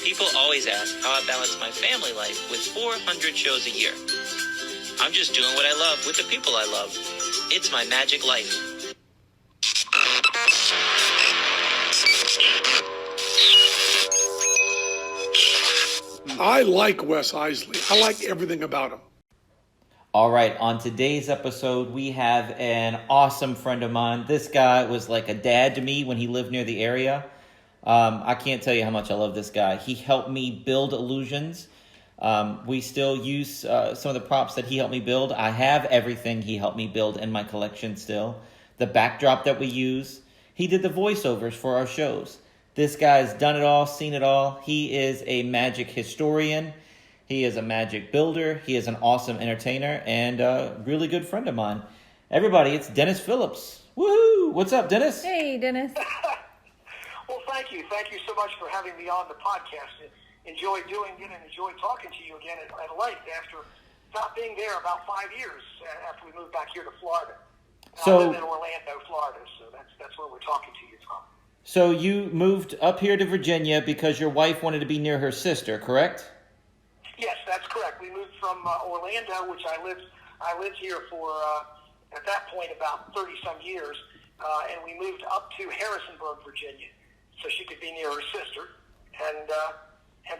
People always ask how I balance my family life with 400 shows a year. I'm just doing what I love with the people I love. It's my magic life. I like Wes Iseli. I like everything about him. All right, on today's episode, we have an awesome friend of mine. This guy was like a dad to me when he lived near the area. I can't tell you how much I love this guy. He helped me build illusions. We still use some of the props that he helped me build. I have everything he helped me build in my collection still. The backdrop that we use. He did the voiceovers for our shows. This guy's done it all, seen it all. He is a magic historian. He is a magic builder. He is an awesome entertainer and a really good friend of mine. Everybody, it's Dennis Phillips. Woohoo! What's up, Dennis? Hey, Dennis. Well, thank you. Thank you so much for having me on the podcast. Enjoy doing it and enjoy talking to you again at length after not being there about 5 years after we moved back here to Florida. I live in Orlando, Florida, so that's where we're talking to you from. So you moved up here to Virginia because your wife wanted to be near her sister, correct? Yes, that's correct. We moved from Orlando, which I lived here for at that point about 30-some years, and we moved up to Harrisonburg, Virginia, so she could be near her sister. And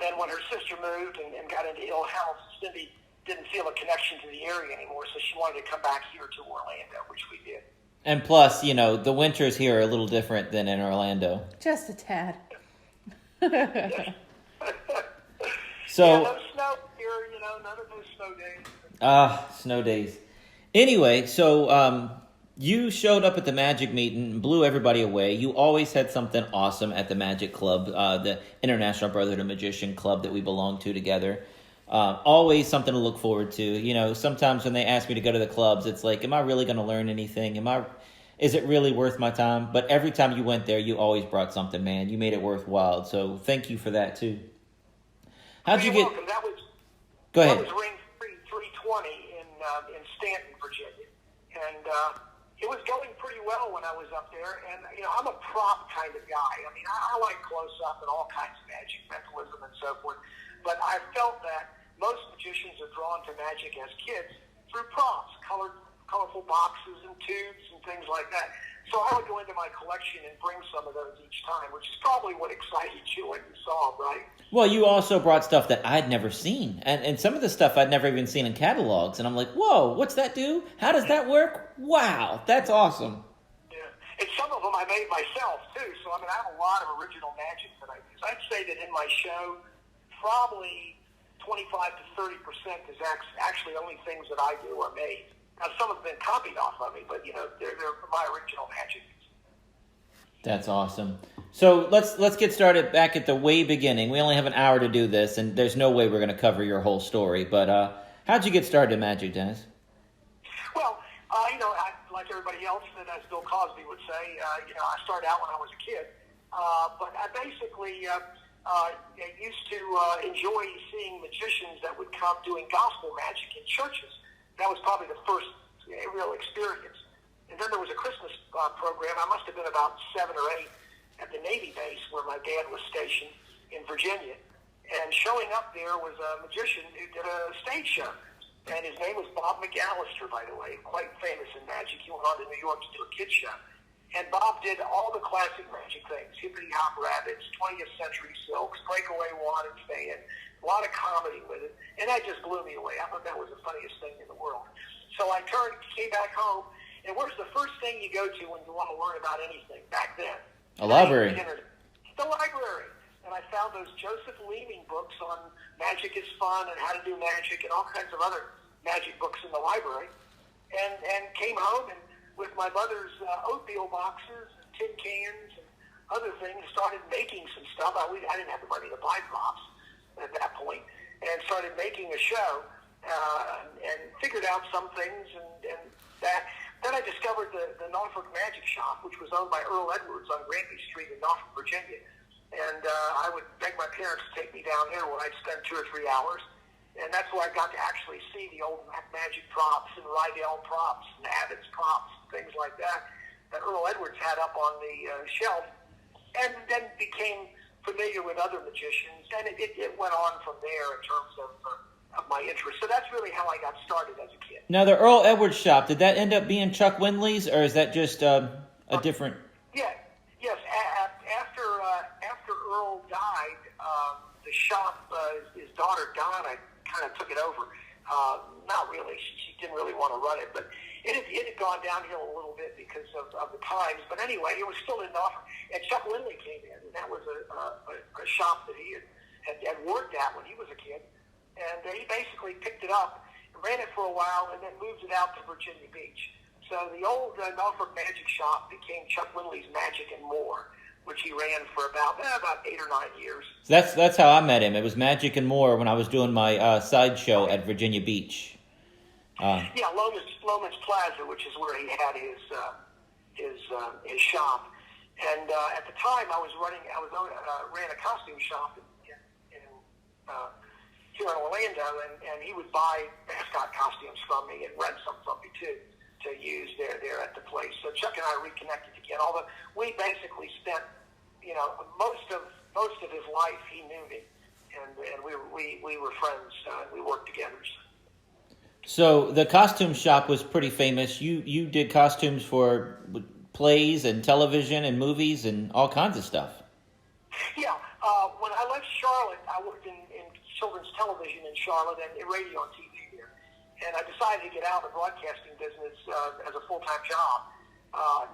then when her sister moved and got into ill health, Cindy didn't feel a connection to the area anymore, so she wanted to come back here to Orlando, which we did. And plus, you know, the winters here are a little different than in Orlando. Just a tad. So, yeah, no snow here, none of those snow days. Snow days. Anyway, so you showed up at the Magic meeting and blew everybody away. You always had something awesome at the Magic Club, the International Brotherhood of Magician Club that we belong to together. Always something to look forward to. You know, sometimes when they ask me to go to the clubs, it's like, am I really going to learn anything? Is it really worth my time? But every time you went there, you always brought something, man. You made it worthwhile. So thank you for that, too. How'd you get... Welcome. Go ahead. That was Ring 320 in Stanton, Virginia. And it was going pretty well when I was up there. And, I'm a prop kind of guy. I mean, I like close-up and all kinds of magic, mentalism and so forth. But I felt that most magicians are drawn to magic as kids through props, colorful boxes and tubes and things like that. So I would go into my collection and bring some of those each time, which is probably what excited you when you saw them, right? Well, you also brought stuff that I'd never seen. And some of the stuff I'd never even seen in catalogs. And I'm like, whoa, what's that do? How does that work? Wow, that's awesome. Yeah. And some of them I made myself, too. So, I have a lot of original magic that I use. I'd say that in my show, probably 25 to 30% is actually only things that I do are made. Now, some have been copied off of me, but, they're my original magic. That's awesome. So let's get started back at the way beginning. We only have an hour to do this, and there's no way we're going to cover your whole story. But how'd you get started in magic, Dennis? Well, like everybody else, and as Bill Cosby would say, I started out when I was a kid. But I basically used to enjoy seeing magicians that would come doing gospel magic in churches. That was probably the first real experience. And then there was a Christmas program. I must have been about 7 or 8 at the Navy base where my dad was stationed in Virginia. And showing up there was a magician who did a stage show. And his name was Bob McAllister, by the way, quite famous in magic. He went on to New York to do a kid's show. And Bob did all the classic magic things, Hippity Hop Rabbits, 20th Century Silks, Breakaway Wand and Fan, a lot of comedy with it. And that just blew me away. I thought that was the funniest thing in the world. So I came back home, and where's the first thing you go to when you want to learn about anything back then? A library. The library. And I found those Joseph Leeming books on magic is fun and how to do magic and all kinds of other magic books in the library. And came home and with my mother's oatmeal boxes and tin cans and other things, started making some stuff. I didn't have the money to buy props at that point, and started making a show and figured out some things and that. Then I discovered the Norfolk Magic Shop, which was owned by Earl Edwards on Granby Street in Norfolk, Virginia. And I would beg my parents to take me down there where I'd spend 2 or 3 hours. And that's where I got to actually see the old magic props and Rydell props and Abbott's props, things like that Earl Edwards had up on the shelf. And then became familiar with other magicians, and it went on from there in terms of my interest. So that's really how I got started as a kid. Now, the Earl Edwards shop, did that end up being Chuck Windley's, or is that just a different... Yes. After Earl died, the shop, his daughter Donna kind of took it over. Not really. She didn't really want to run it, but it had gone downhill a little bit because of the times. But anyway, it was still in offer. And Chuck Windley came in, and that was a shop that he had worked at when he was a kid. And he basically picked it up, ran it for a while, and then moved it out to Virginia Beach. So the old Norfolk Magic Shop became Chuck Windley's Magic and More, which he ran for about 8 or 9 years. So that's how I met him. It was Magic and More when I was doing my sideshow at Virginia Beach. Yeah, Loman's Plaza, which is where he had his shop. And at the time, I ran a costume shop in here in Orlando, and he would buy mascot costumes from me and rent some from me too to use there at the place. So Chuck and I reconnected again. Although we basically spent, most of his life he knew me, and we were friends. We worked together. So the costume shop was pretty famous. You did costumes for plays and television and movies and all kinds of stuff. Yeah. When I left Charlotte, I worked in children's television in Charlotte and radio and TV there. And I decided to get out of the broadcasting business as a full-time job.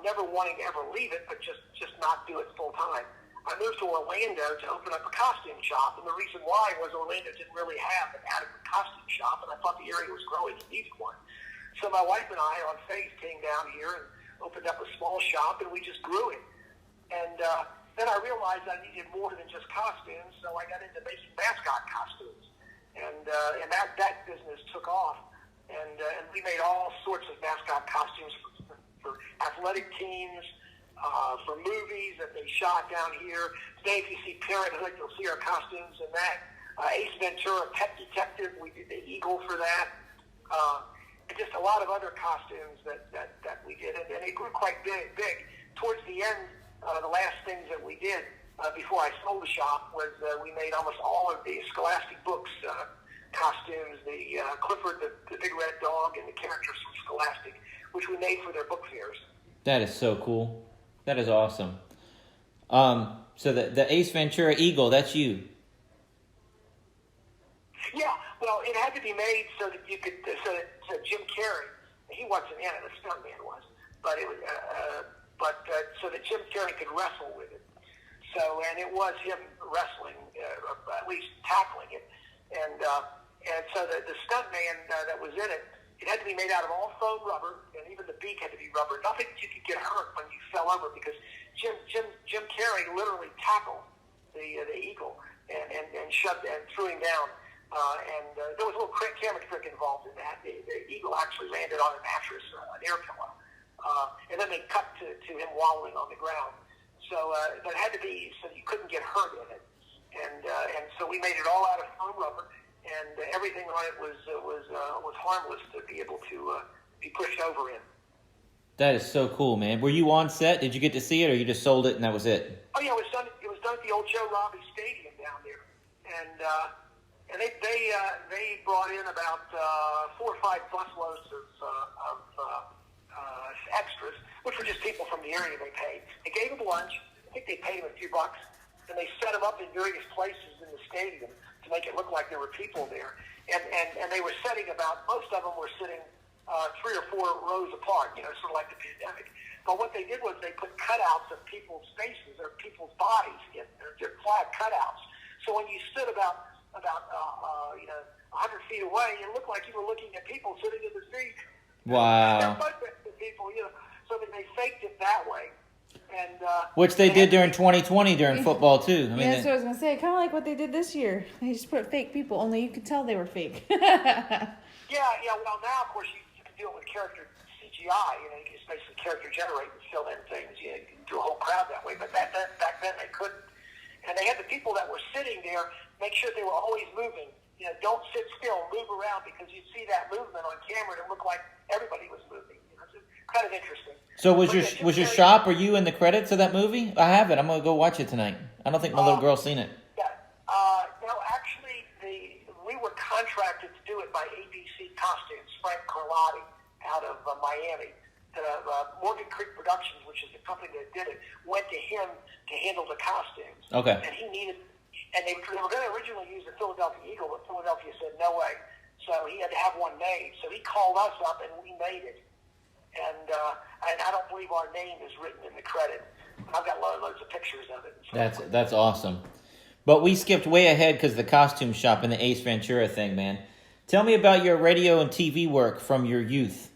Never wanting to ever leave it, but just not do it full-time. I moved to Orlando to open up a costume shop, and the reason why was Orlando didn't really have an adequate costume shop, and I thought the area was growing and needed one. So my wife and I, on faith, came down here and opened up a small shop, and we just grew it. And then I realized I needed more than just costumes, so I got into making mascot costumes, and that business took off, and we made all sorts of mascot costumes for athletic teams, for movies that they shot down here. Today, if you see Parenthood, you'll see our costumes in that. Ace Ventura, Pet Detective, we did the Eagle for that. And just a lot of other costumes that we did, and it grew quite big. Towards the end, the last things that we did before I sold the shop was we made almost all of the Scholastic books costumes, the Clifford, the Big Red Dog, and the characters from Scholastic, which we made for their book fairs. That is so cool. That is awesome. So the Ace Ventura Eagle, that's you. Yeah, well, it had to be made so that you could, so Jim Carrey, he wasn't in it, the stuntman was, but it was, so that Jim Carrey could wrestle with it. So, and it was him wrestling, at least tackling it, and so the stuntman that was in it, it had to be made out of all foam rubber, and even the beak had to be rubber. Nothing that you could get hurt when you fell over, because Jim Carrey literally tackled the eagle and shoved and threw him down. There was a little camera trick involved in that. The eagle actually landed on a mattress, an air pillow, and then they cut to him wallowing on the ground. So that had to be so you couldn't get hurt in it, and so we made it all out of foam rubber. And everything on it was harmless to be able to be pushed over in. That is so cool, man. Were you on set? Did you get to see it, or you just sold it and that was it? Oh yeah, it was done at the old Joe Robbie Stadium down there, and they brought in about 4 or 5 busloads of extras, which were just people from the area they paid. They gave them lunch. I think they paid them a few bucks, and they set them up in various places in the stadium to make it look like there were people there. And they were sitting most of them were sitting 3 or 4 rows apart, sort of like the pandemic. But what they did was they put cutouts of people's faces or people's bodies in their flat cutouts. So when you stood about 100 feet away, it looked like you were looking at people sitting in the seat. Wow. People, so that they faked it that way. And, which they did during 2020 during football too. I mean, that's what I was gonna say. Kind of like what they did this year. They just put fake people, only you could tell they were fake. Yeah. Well, now of course you can deal with character CGI. You can just basically character generate and fill in things. You can do a whole crowd that way. But back then they couldn't. And they had the people that were sitting there make sure they were always moving. Don't sit still, move around, because you'd see that movement on camera and it looked like everybody was moving. kind of interesting. So was But your yeah, Jim was your Carrey- shop? Are you in the credits of that movie? I have it. I'm gonna go watch it tonight. I don't think my little girl's seen it. Yeah. No, actually, we were contracted to do it by ABC Costumes. Frank Carlotti out of Miami. Morgan Creek Productions, which is the company that did it, went to him to handle the costumes. Okay. And they were going to originally use the Philadelphia Eagle, but Philadelphia said no way. So he had to have one made. So he called us up and we made it. And I don't believe our name is written in the credit. I've got loads of pictures of it. That's awesome. But we skipped way ahead because the costume shop and the Ace Ventura thing, man. Tell me about your radio and TV work from your youth.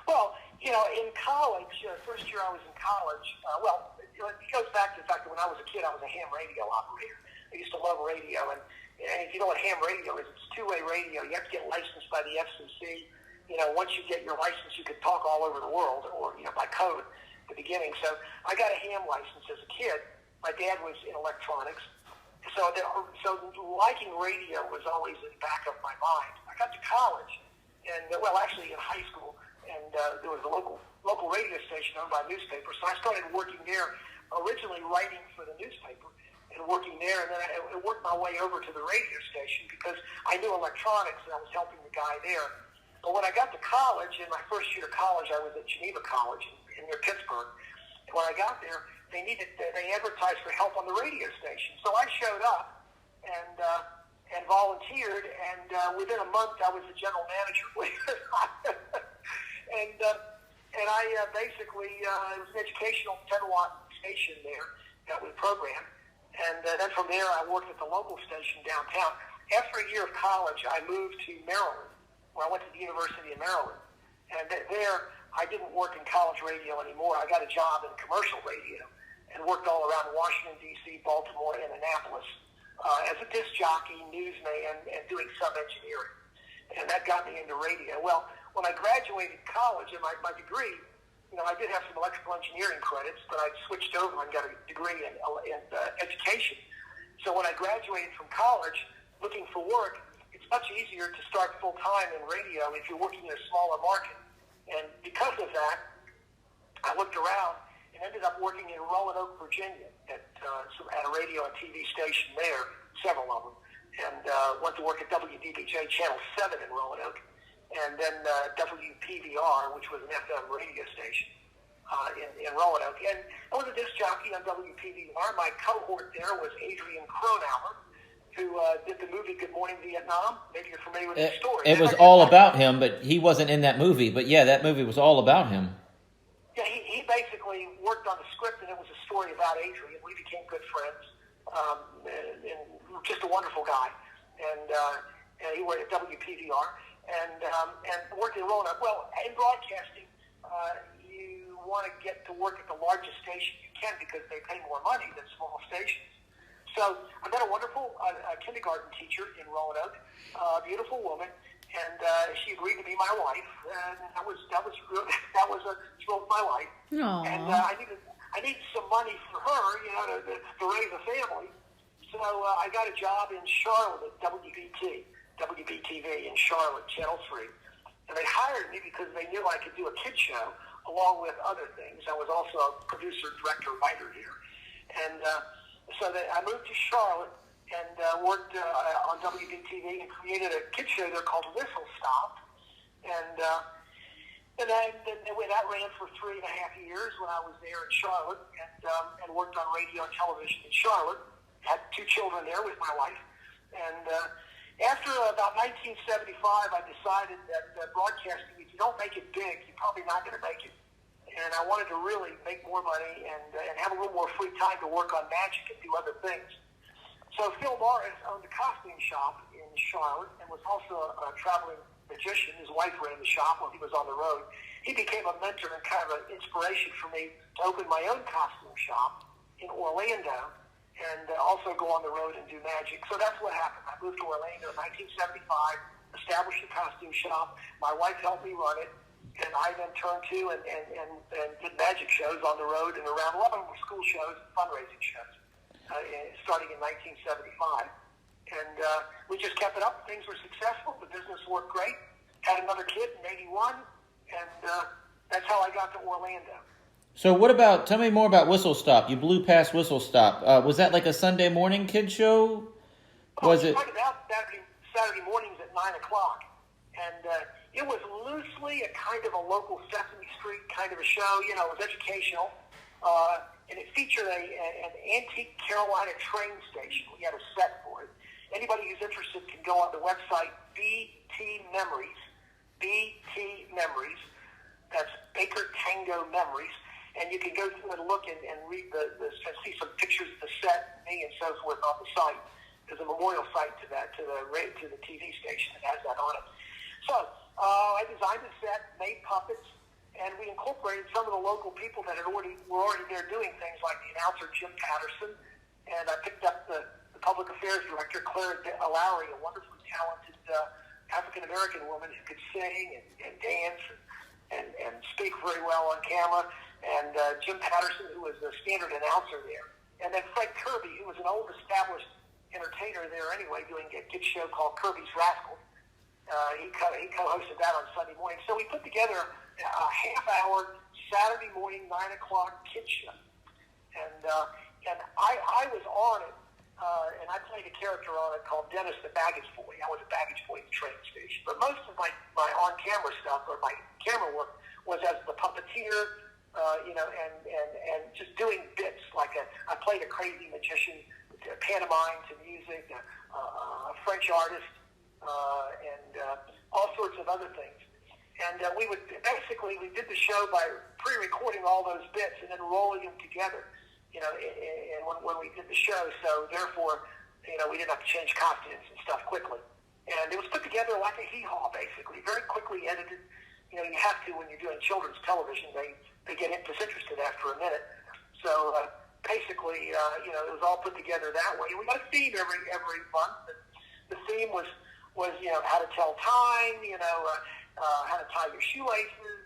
Well, in college, first year I was in college, it goes back to the fact that when I was a kid, I was a ham radio operator. I used to love radio, and if you know what ham radio is, it's two-way radio. You have to get licensed by the FCC. Once you get your license, you can talk all over the world, or by code at the beginning. So I got a ham license as a kid. My dad was in electronics, so liking radio was always in the back of my mind. I got to college, and actually in high school, and there was a local radio station owned by a newspaper. So I started working there, originally writing for the newspaper and working there, and then I worked my way over to the radio station because I knew electronics and I was helping the guy there. But when I got to college, in my first year of college, I was at Geneva College in near Pittsburgh. And when I got there, they advertised for help on the radio station. So I showed up and volunteered, and within a month I was the general manager. And I basically, it was an educational 10-watt station there that we programmed. And then from there, I worked at the local station downtown. After a year of college, I moved to Maryland, where I went to the University of Maryland. And there, I didn't work in college radio anymore. I got a job in commercial radio and worked all around Washington, D.C., Baltimore, and Annapolis as a disc jockey, newsman, and doing some engineering. And that got me into radio. Well, when I graduated college in my degree, I did have some electrical engineering credits, but I switched over and got a degree in education. So when I graduated from college, looking for work, it's much easier to start full-time in radio if you're working in a smaller market. And because of that, I looked around and ended up working in Roanoke, Virginia at a radio and TV station there, several of them, and went to work at WDBJ Channel 7 in Roanoke, and then WPVR, which was an FM radio station in Roanoke. And I was a disc jockey on WPVR. My cohort there was Adrian Cronauer, who did the movie Good Morning Vietnam. Maybe you're familiar with the story. It was all about him, but he wasn't in that movie. But yeah, that movie was all about him. Yeah, he basically worked on the script, and it was a story about Adrian. We became good friends, and just a wonderful guy. And he worked at WPVR and worked in Roanoke. Well, in broadcasting, you want to get to work at the largest station you can because they pay more money than small stations. So I met a wonderful kindergarten teacher in Roanoke, a beautiful woman, and she agreed to be my wife, and that was a thrill of my life. Aww. And I needed some money for her, to raise a family. So I got a job in Charlotte at WBTV in Charlotte, Channel 3, and they hired me because they knew I could do a kid show along with other things. I was also a producer, director, writer here, and so I moved to Charlotte and worked on WBTV and created a kid show there called Whistle Stop. And that ran for 3.5 years when I was there in Charlotte and worked on radio and television in Charlotte. Had 2 children there with my wife. And after about 1975, I decided that broadcasting, if you don't make it big, you're probably not going to make it. And I wanted to really make more money and have a little more free time to work on magic and do other things. So Phil Morris owned a costume shop in Charlotte and was also a traveling magician. His wife ran the shop while he was on the road. He became a mentor and kind of an inspiration for me to open my own costume shop in Orlando and also go on the road and do magic. So that's what happened. I moved to Orlando in 1975, established a costume shop. My wife helped me run it. And I then turned to and did magic shows on the road, and around 11 were school shows and fundraising shows, starting in 1975. And we just kept it up. Things were successful. The business worked great. Had another kid in 81, and that's how I got to Orlando. So tell me more about Whistle Stop. You blew past Whistle Stop. Was that like a Sunday morning kid show? Was it? Started out Saturday mornings at 9 o'clock. And it was loosely a kind of a local Sesame Street kind of a show. You know, it was educational. And it featured an antique Carolina train station. We had a set for it. Anybody who's interested can go on the website BT Memories. That's Baker Tango Memories. And you can go through and look and read and see some pictures of the set, me and so forth on the site. There's a memorial site to the TV station that has that on it. So I designed the set, made puppets, and we incorporated some of the local people that were already there doing things, like the announcer Jim Patterson, and I picked up the public affairs director Claire Lowry, a wonderfully talented African American woman who could sing and dance and speak very well on camera, and Jim Patterson, who was a standard announcer there, and then Fred Kirby, who was an old established entertainer there anyway, doing a kid show called Kirby's Rascal. He co-hosted that on Sunday morning. So we put together a half-hour Saturday morning 9 o'clock kid show, and I was on it, and I played a character on it called Dennis the Baggage Boy. I was a baggage boy at the train station, but most of my on-camera stuff or my camera work was as the puppeteer, and just doing bits like I played a crazy magician, pantomime to music, a French artist. And all sorts of other things. And we did the show by pre-recording all those bits and then rolling them together, and when we did the show. So therefore, we didn't have to change costumes and stuff quickly. And it was put together like a hee-haw, basically, very quickly edited. You have to when you're doing children's television. They get disinterested after a minute. So basically, it was all put together that way. We got a theme every month. The theme was how to tell time, how to tie your shoelaces.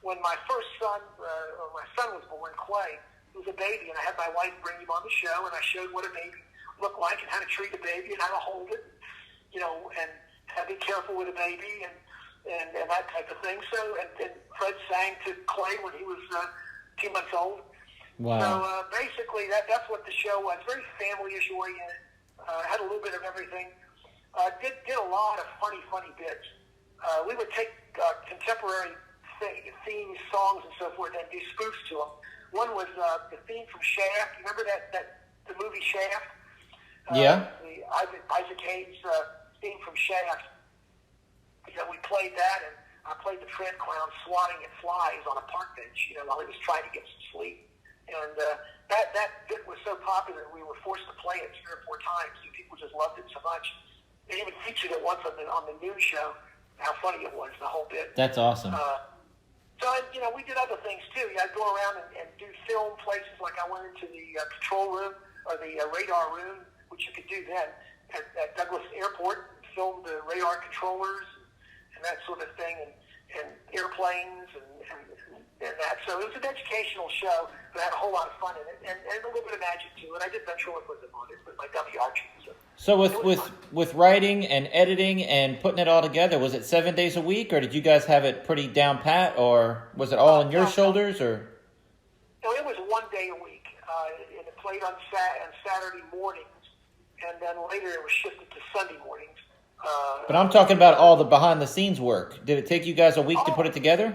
When my first son, my son was born, Clay, he was a baby, and I had my wife bring him on the show, and I showed what a baby looked like and how to treat a baby and how to hold it, and how to be careful with a baby and that type of thing. So, and Fred sang to Clay when he was 2 months old. Wow. So basically, that's what the show was. Very family-ish oriented. Had a little bit of everything. Did a lot of funny bits. We would take contemporary themes, songs, and so forth, and do spoofs to them. One was the theme from Shaft. You remember the movie Shaft? Yeah. The Isaac Hayes theme from Shaft. We played that, and I played the Fred clown swatting at flies on a park bench, while he was trying to get some sleep. And that bit was so popular, we were forced to play it 3 or 4 times, and people just loved it so much. They even featured it once on the news show, how funny it was, the whole bit. That's awesome. So, we did other things, too. I'd go around and do film places, like I went into the control room, or the radar room, which you could do then, at Douglas Airport, filmed the radar controllers and that sort of thing, and airplanes and that. So it was an educational show, but had a whole lot of fun in it, and a little bit of magic, too. And I did ventriloquism on it with my dummy Archie. So with writing and editing and putting it all together, was it 7 days a week, or did you guys have it pretty down pat, or was it all on your shoulders, or? No, it was 1 day a week. And it played on Saturday mornings, and then later it was shifted to Sunday mornings. But I'm talking about all the behind-the-scenes work. Did it take you guys a week to put it together?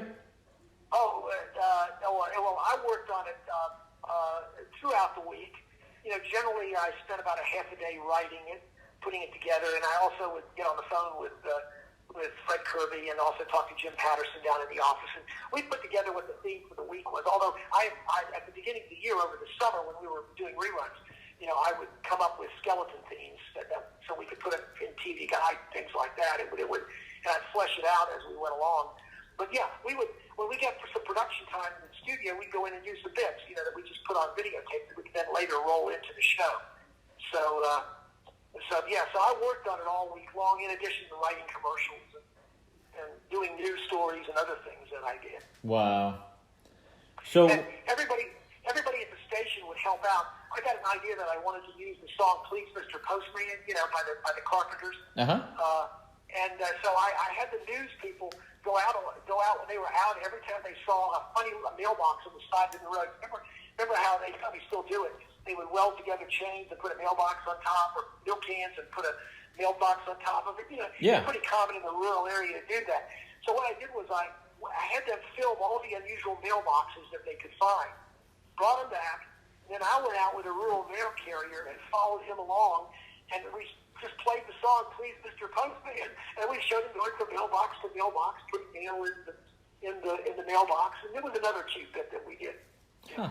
Well, I worked on it throughout the week. Generally I spent about a half a day writing it, putting it together, and I also would get on the phone with Fred Kirby and also talk to Jim Patterson down in the office, and we put together what the theme for the week was. Although I at the beginning of the year, over the summer when we were doing reruns, I would come up with skeleton themes so we could put it in TV Guide, things like that. It would, and I'd flesh it out as we went along. But yeah, when we get some production time in the studio, we'd go in and use the bits, that we just put on videotape that we could then later roll into the show. So I worked on it all week long, in addition to writing commercials and doing news stories and other things that I did. Wow. So and everybody at the station would help out. I got an idea that I wanted to use the song "Please, Mr. Postman," by the Carpenters. Uh-huh. So I had the news people go out when they were out. Every time they saw a funny mailbox on the side of the road, remember how they probably still do it. They would weld together chains and put a mailbox on top, or milk cans and put a mailbox on top of it. Yeah. It's pretty common in the rural area to do that. So what I did was I had them film all the unusual mailboxes that they could find, brought them back, and then I went out with a rural mail carrier and followed him along, and we just played the song, Please Mr. Postman, and we showed him going from mailbox to mailbox, putting mail in the mailbox, and it was another cute bit that we did. Huh.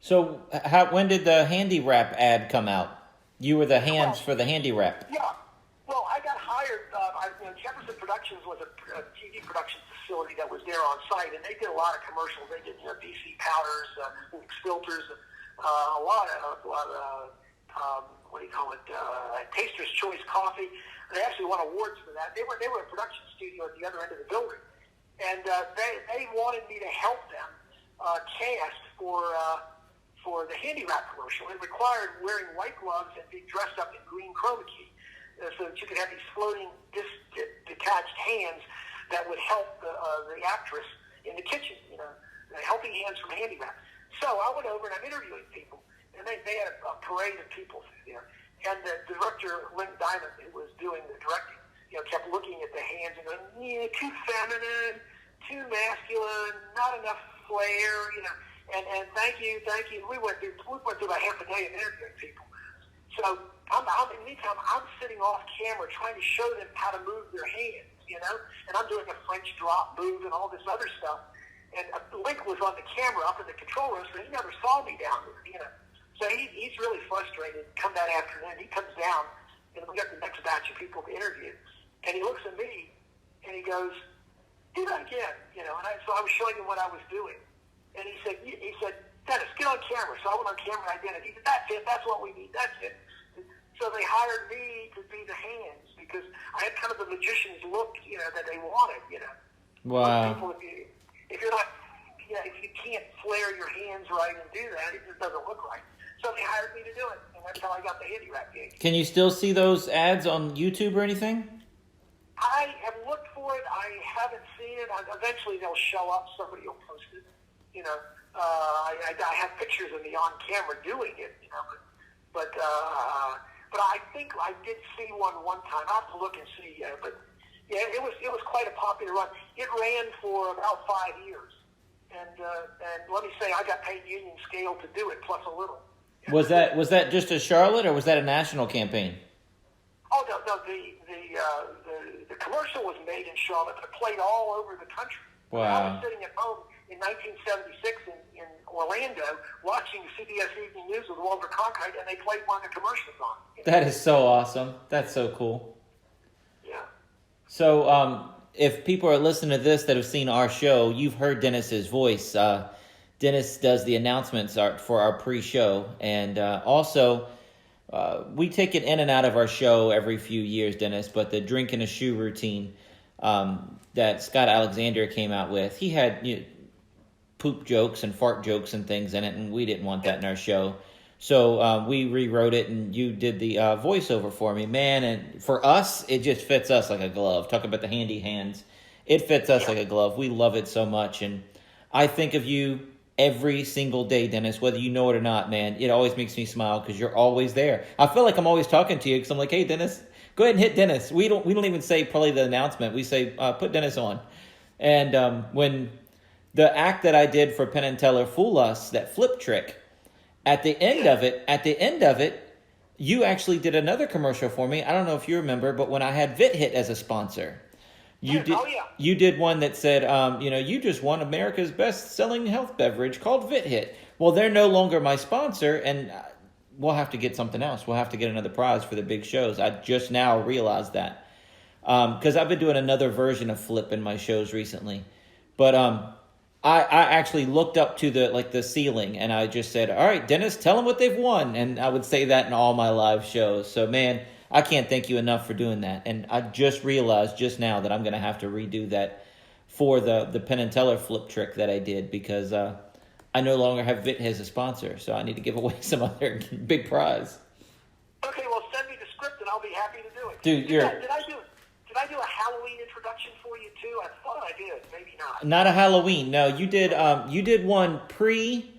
So when did the Handy Wrap ad come out? You were the hands for the Handy Wrap. Yeah. Well, I got hired. Jefferson Productions was a TV production facility that was there on site, and they did a lot of commercials. They did BC powders, filters, a lot of what do you call it? Taster's Choice coffee. They actually won awards for that. They were a production studio at the other end of the building, and they wanted me to help them cast for the Handy Wrap commercial. It required wearing white gloves and being dressed up in green chroma key, so that you could have these floating, detached hands that would help the actress in the kitchen, helping hands from Handy Wrap. So I went over and I'm interviewing people, and they had a parade of people there. And the director, Lynn Diamond, who was doing the directing, kept looking at the hands and going, too feminine, too masculine, not enough flair, And thank you. We went through about half a day of interviewing people. So in the meantime, I'm sitting off camera trying to show them how to move their hands, and I'm doing a French drop move and all this other stuff. And Link was on the camera up in the control room, so he never saw me down there, So he's really frustrated. Come that afternoon, he comes down, and we got the next batch of people to interview, and he looks at me, and he goes, do that again, And so I was showing him what I was doing. And he said, Dennis, get on camera. So I went on camera and I did it. He said, that's it. That's what we need. That's it. So they hired me to be the hands because I had kind of the magician's look, that they wanted, Wow. People, if you're not, if you can't flare your hands right and do that, it just doesn't look right. So they hired me to do it, and that's how I got the Handy Wrap gig. Can you still see those ads on YouTube or anything? I have looked for it. I haven't seen it. Eventually they'll show up. Somebody will post it. I have pictures of me on camera doing it, but I think I did see one time. I'll have to look and see, but yeah, it was quite a popular run. It ran for about 5 years, and let me say, I got paid union scale to do it, plus a little. Was that just a Charlotte, or was that a national campaign? Oh no, the commercial was made in Charlotte, but it played all over the country. Wow. I was sitting at home in 1976 in Orlando watching CBS Evening News with Walter Cronkite, and they played one of the commercials on. That is so awesome. That's so cool. Yeah. So if people are listening to this that have seen our show, you've heard Dennis's voice. Dennis does the announcements for our pre-show, and also we take it in and out of our show every few years, Dennis, but the drink in a shoe routine that Scott Alexander came out with, he had poop jokes and fart jokes and things in it, and we didn't want that in our show. So we rewrote it, and you did the voiceover for me. Man, and for us, it just fits us like a glove. Talk about the handy hands. It fits us like a glove. We love it so much, and I think of you every single day, Dennis, whether you know it or not, man. It always makes me smile because you're always there. I feel like I'm always talking to you because I'm like, hey, Dennis, go ahead and hit Dennis. We don't even say probably the announcement. We say, put Dennis on. And when the act that I did for Penn and Teller, Fool Us, that flip trick, at the end of it, you actually did another commercial for me. I don't know if you remember, but when I had VitHit as a sponsor, you did one that said, you just won America's best-selling health beverage called VitHit. Well, they're no longer my sponsor, and we'll have to get something else. We'll have to get another prize for the big shows. I just now realized that because I've been doing another version of Flip in my shows recently. But I actually looked up to the ceiling, and I just said, all right, Dennis, tell them what they've won. And I would say that in all my live shows. So, man, I can't thank you enough for doing that. And I just realized just now that I'm going to have to redo that for the Penn and Teller flip trick that I did because I no longer have VIT as a sponsor. So I need to give away some other big prize. Okay, well, send me the script, and I'll be happy to do it. Dude, Did I do Did I do a Halloween introduction for you too? I thought I did. Maybe not. Not a Halloween. No, you did. You did one pre,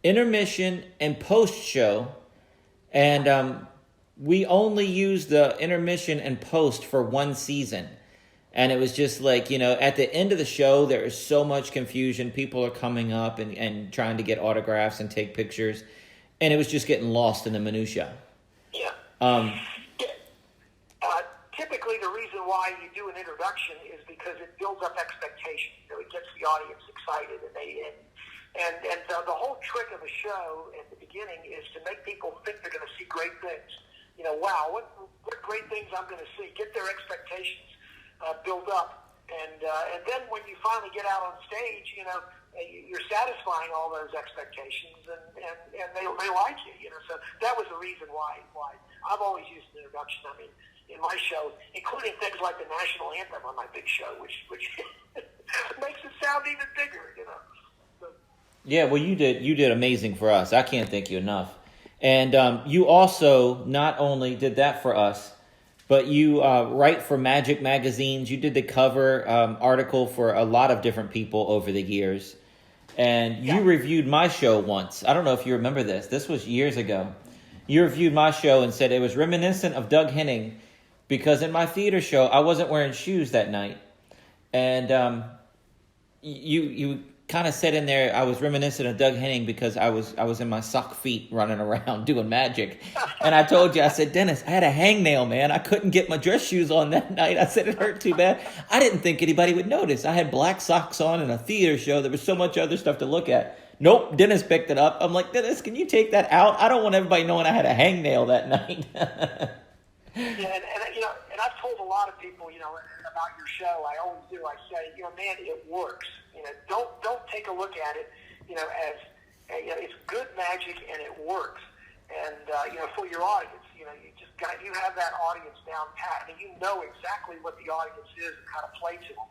intermission, and post show, and we only used the intermission and post for one season. And it was just like, at the end of the show, there is so much confusion. People are coming up and trying to get autographs and take pictures. And it was just getting lost in the minutia. Yeah. Typically, the reason why you do an introduction is because it builds up expectations. It gets the audience excited. And the whole trick of the show at the beginning is to make people think they're going to see great things. Wow, what great things I'm going to see. Get their expectations build up, and then when you finally get out on stage, you're satisfying all those expectations, and they like you. So that was the reason why I've always used an introduction. I mean, in my show, including things like the national anthem on my big show, which makes it sound even bigger. So, yeah, well, you did amazing for us. I can't thank you enough. And you also not only did that for us, but you write for Magic magazines. You did the cover article for a lot of different people over the years. And you reviewed my show once. I don't know if you remember this. This was years ago. You reviewed my show and said it was reminiscent of Doug Henning because in my theater show, I wasn't wearing shoes that night. And you kind of said in there, I was reminiscent of Doug Henning because I was in my sock feet running around doing magic. And I told you, I said, Dennis, I had a hangnail, man. I couldn't get my dress shoes on that night. I said it hurt too bad. I didn't think anybody would notice. I had black socks on in a theater show. There was so much other stuff to look at. Nope, Dennis picked it up. I'm like, Dennis, can you take that out? I don't want everybody knowing I had a hangnail that night. And I've told a lot of people, about your show. I always do. I say, man, it works. Don't take a look at it, as it's good magic and it works. And for your audience, you have that audience down pat. I mean, you know exactly what the audience is and how to play to them.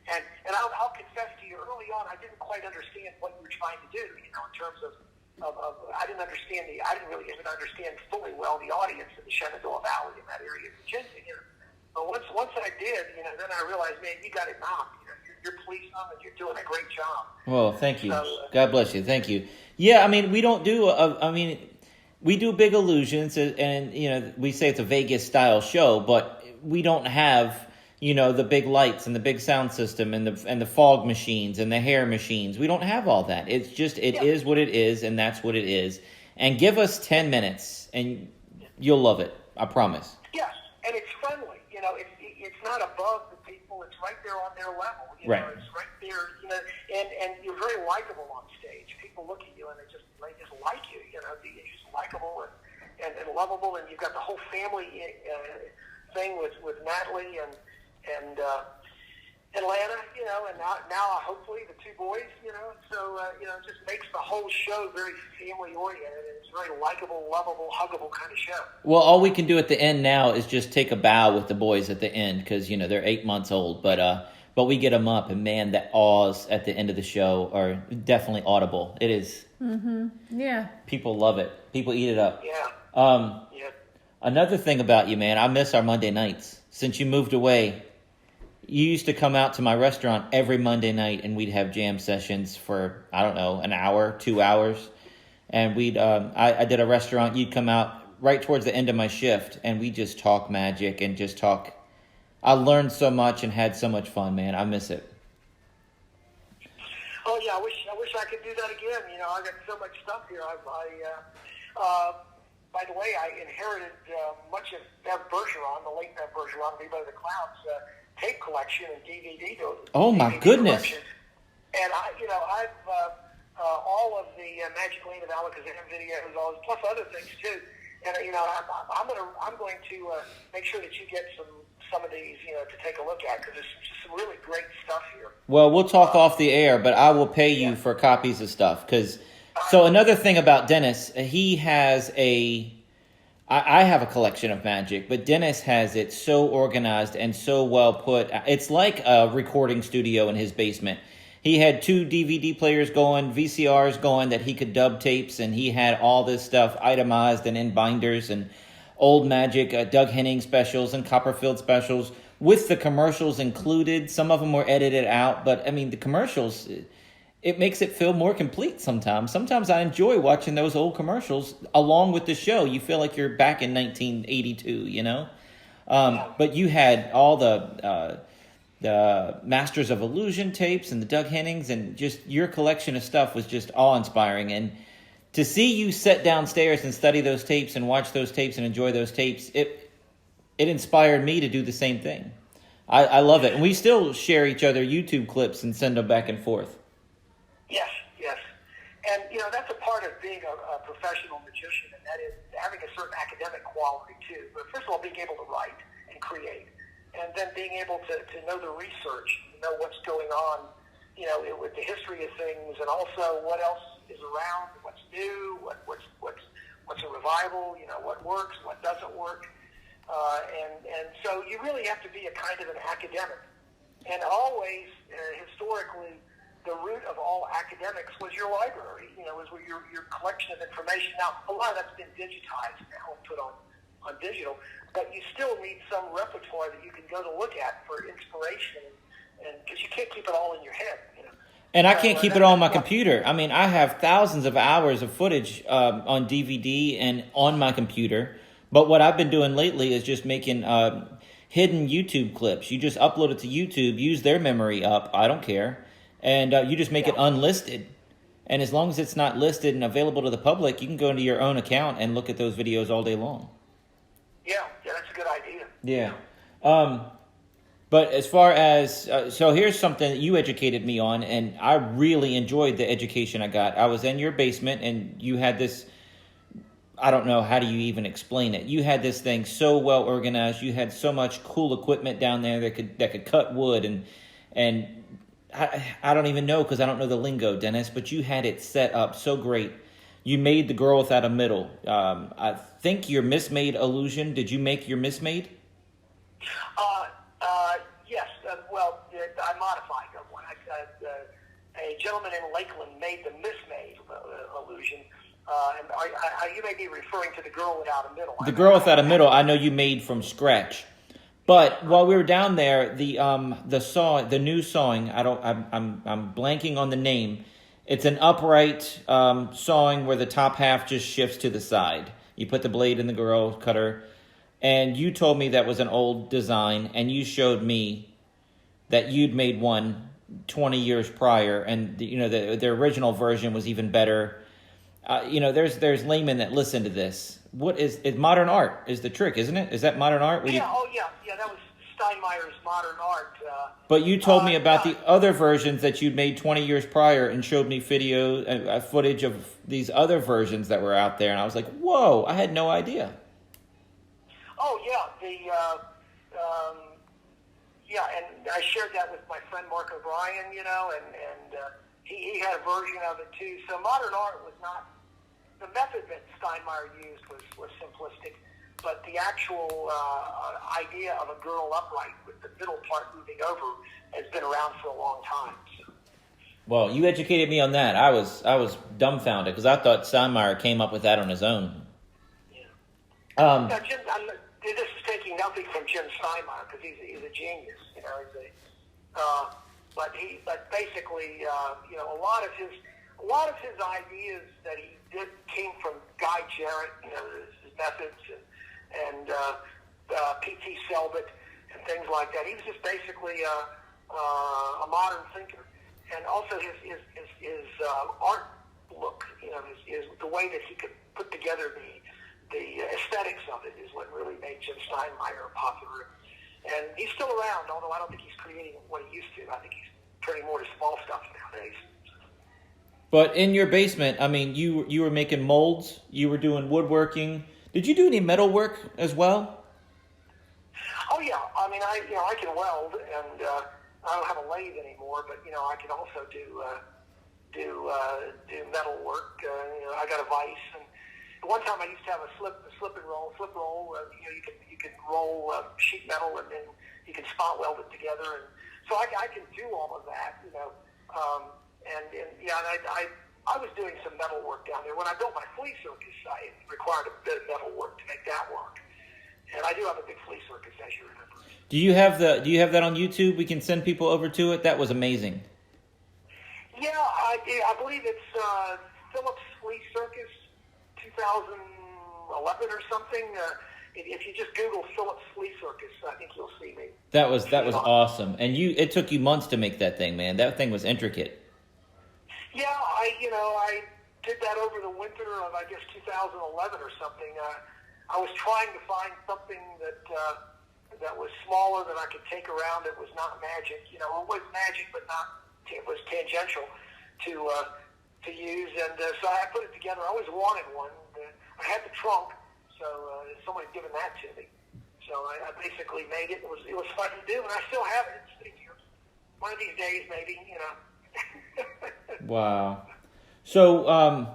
And I'll confess to you, early on, I didn't quite understand what you were trying to do. In terms of I didn't really even understand fully well the audience in the Shenandoah Valley in that area of Virginia. But once I did, then I realized, man, you got it knocked. You're pleasing them and you're doing a great job. Well, thank you. God bless you. Thank you. Yeah, I mean, we don't do. We do big illusions, and we say it's a Vegas style show, but we don't have the big lights and the big sound system and the fog machines and the hair machines. We don't have all that. It's just it is what it is, and that's what it is. And give us 10 minutes, and you'll love it. I promise. Yes, and it's friendly. It's not above the people. It's right there on their level. Right. It's right there. And you're very likable on stage. People look at you and they just like you. You're just likable and lovable. And you've got the whole family thing with Natalie and Atlanta, and now hopefully the two boys, so it just makes the whole show very family oriented. It's a very likable, lovable, huggable kind of show. Well, all we can do at the end now is just take a bow with the boys at the end because they're 8 months old, but we get them up, and man, the awes at the end of the show are definitely audible. It is. Mm-hmm. Yeah. People love it. People eat it up. Yeah. Another thing about you, man, I miss our Monday nights. Since you moved away, you used to come out to my restaurant every Monday night, and we'd have jam sessions for, I don't know, an hour, 2 hours. And we'd, I did a restaurant, you'd come out right towards the end of my shift, and we just talk magic and just talk. I learned so much and had so much fun, man. I miss it. Oh yeah, I wish I could do that again. I got so much stuff here. By the way, I inherited much of Bev Bergeron, the late Bev Bergeron, Viva the Clowns, tape collection and DVD. Oh my goodness! Collection. And I've all of the Magic Lane of Alakazam videos, plus other things too. And I'm going to make sure that you get some of these, to take a look at because there's some really great stuff here. Well, we'll talk off the air, but I will pay you for copies of stuff because. So another thing about Dennis, he has I have a collection of magic, but Dennis has it so organized and so well put. It's like a recording studio in his basement. He had 2 DVD players going, VCRs going that he could dub tapes, and he had all this stuff itemized and in binders and old magic, Doug Henning specials and Copperfield specials, with the commercials included. Some of them were edited out, but I mean, the commercials, it makes it feel more complete sometimes. Sometimes I enjoy watching those old commercials along with the show. You feel like you're back in 1982, you know? But you had all the Masters of Illusion tapes and the Doug Hennings, and just your collection of stuff was just awe-inspiring. And to see you sit downstairs and study those tapes and watch those tapes and enjoy those tapes, it inspired me to do the same thing. I love it. And we still share each other YouTube clips and send them back and forth. Yes, yes. And, that's a part of being a professional magician, and that is having a certain academic quality, too. But first of all, being able to write and create, and then being able to know the research, know what's going on, with the history of things, and also what else is around, what's new, what's a revival, what works, what doesn't work. And so you really have to be a kind of an academic. And always, historically, the root of all academics was your library, was your collection of information. Now, a lot of that's been digitized now and put on digital, but you still need some repertoire that you can go to look at for inspiration, and because you can't keep it all in your head. And I can't keep it all on my computer. I mean, I have thousands of hours of footage on DVD and on my computer. But what I've been doing lately is just making hidden YouTube clips. You just upload it to YouTube, use their memory up. I don't care. And you just make it unlisted. And as long as it's not listed and available to the public, you can go into your own account and look at those videos all day long. Yeah, that's a good idea. Yeah. But as far as, so here's something that you educated me on, and I really enjoyed the education I got. I was in your basement, and you had this, I don't know, how do you even explain it? You had this thing so well organized. You had so much cool equipment down there that could cut wood, and I don't even know, because I don't know the lingo, Dennis, but you had it set up so great. You made the girl without a middle. I think your mismade illusion, did you make your mismade? Yes. Well, I modified one. A gentleman in Lakeland made the mismade illusion. And you may be referring to the girl without a middle. The girl without a middle, I know you made from scratch. But while we were down there, the new sawing, I'm blanking on the name. It's an upright sawing where the top half just shifts to the side. You put the blade in the girl, cut her, and you told me that was an old design, and you showed me that you'd made one 20 years prior, and the original version was even better. There's laymen that listen to this. What is modern art is the trick, isn't it? Is that modern art? Yeah, that was Steinmeier's modern art. But you told me about the other versions that you'd made 20 years prior and showed me footage of these other versions that were out there, and I was like, whoa, I had no idea. Oh, yeah, and I shared that with my friend Mark O'Brien, and he had a version of it too. So modern art was not, the method that Steinmeier used was simplistic, but the actual idea of a girl upright with the middle part moving over has been around for a long time. So. Well, you educated me on that. I was dumbfounded because I thought Steinmeier came up with that on his own. Yeah. Now, Jim, this is taking nothing from Jim Steinmeier because he's a genius. But basically, a lot of his ideas that he did came from Guy Jarrett, his methods, and P.T. Selbit and things like that. He was just basically a modern thinker, and also his art look, his the way that he could put together the aesthetics of it is what really made Jim Steinmeier popular. And he's still around, although I don't think he's creating what he used to. I think he's turning more to small stuff nowadays. But in your basement, I mean, you were making molds, you were doing woodworking. Did you do any metal work as well? Oh yeah, I mean, I can weld, and I don't have a lathe anymore, but I can also do metal work. I got a vise, and one time I used to have a flip roll. You can roll sheet metal, and then you can spot weld it together, and so I can do all of that, I was doing some metal work down there. When I built my flea circus, it required a bit of metal work to make that work, and I do have a big flea circus, as you remember. Do you have that on YouTube? We can send people over to it. That was amazing. Yeah, I believe it's Phillips Flea Circus 2011 or something. If you just Google Phillips Flea Circus, I think you'll see me. That was awesome. And it took you months to make that thing, man. That thing was intricate. Yeah, I did that over the winter of, I guess, 2011 or something. I was trying to find something that was smaller that I could take around that was not magic. It was magic, but it was tangential to use. And so I put it together. I always wanted one. I had the trunk, so someone had given that to me. So I basically made it. It was fun to do, and I still have it. It's sitting here. One of these days, maybe, Wow. So,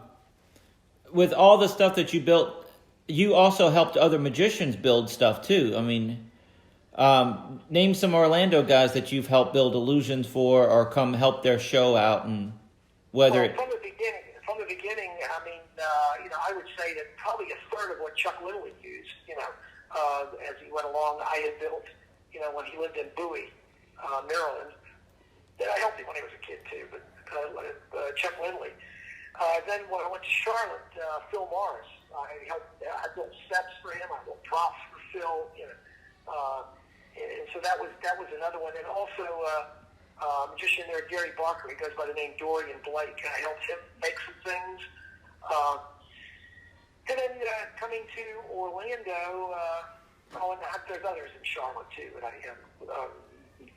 with all the stuff that you built, you also helped other magicians build stuff too. I mean, name some Orlando guys that you've helped build illusions for, or come help their show out, and whether from the beginning, I mean, I would say that probably a third of what Chuck Lindley used, as he went along, I had built, when he lived in Bowie, Maryland. I helped him when he was a kid too, but Chuck Lindley. Then when I went to Charlotte, Phil Morris, I built sets for him. I built props for Phil. And so that was another one. And also magician there, Gary Barker. He goes by the name Dorian Blake, and I helped him make some things. And then coming to Orlando, and there's others in Charlotte too. And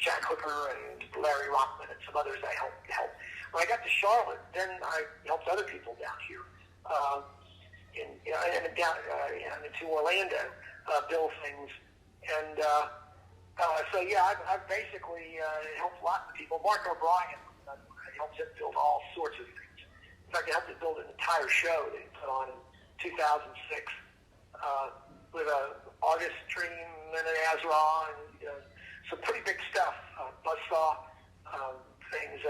Jack Hooker and Larry Rockman and some others I helped. When I got to Charlotte, then I helped other people down here into Orlando build things. And so, yeah, I've basically helped lots of people. Mark O'Brien, I helped him build all sorts of things. In fact, I helped him build an entire show that he put on in 2006 with an artist dream and an Azra and some pretty big stuff, buzzsaw things.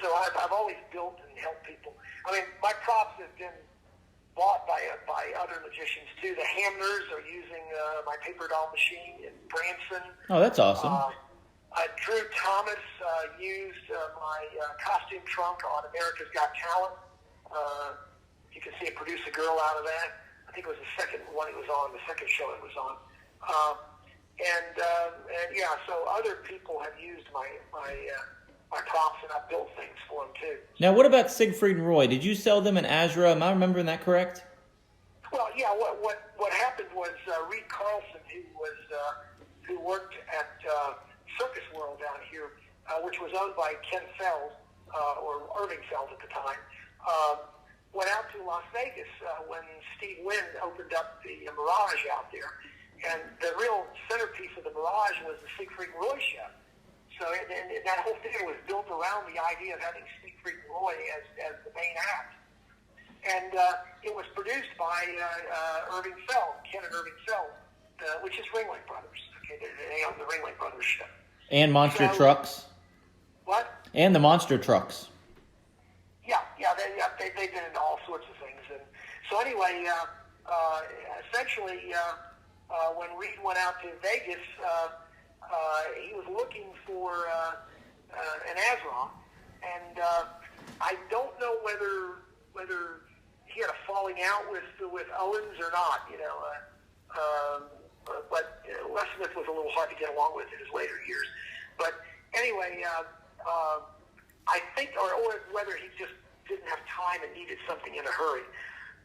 So I've always built and helped people. I mean, my props have been bought by other magicians too. The Hamners are using my paper doll machine in Branson. Oh, that's awesome. Drew Thomas used my costume trunk on America's Got Talent. You can see it produce a girl out of that. I think it was the second one it was on, the second show it was on. And yeah, so other people have used my props, and I've built things for them too. Now, what about Siegfried and Roy? Did you sell them an Azra? Am I remembering that correct? Well, yeah. What happened was Reed Carlson, who worked at Circus World down here, which was owned by Ken Feld or Irving Feld at the time, went out to Las Vegas when Steve Wynn opened up the Mirage out there. And the real centerpiece of the Mirage was the Siegfried and Roy show. So and that whole theater was built around the idea of having Siegfried and Roy as the main act. And it was produced by Irving Feld, Ken and Irving Feld, which is Ringling Brothers. Okay, they own the Ringling Brothers show. And Monster Trucks. What? And the Monster Trucks. Yeah, they've been into all sorts of things. And so anyway, essentially, when Reed went out to Vegas, he was looking for an Azra, and I don't know whether he had a falling out with Owens or not, but Les Smith was a little hard to get along with in his later years. But anyway, I think, or whether he just didn't have time and needed something in a hurry.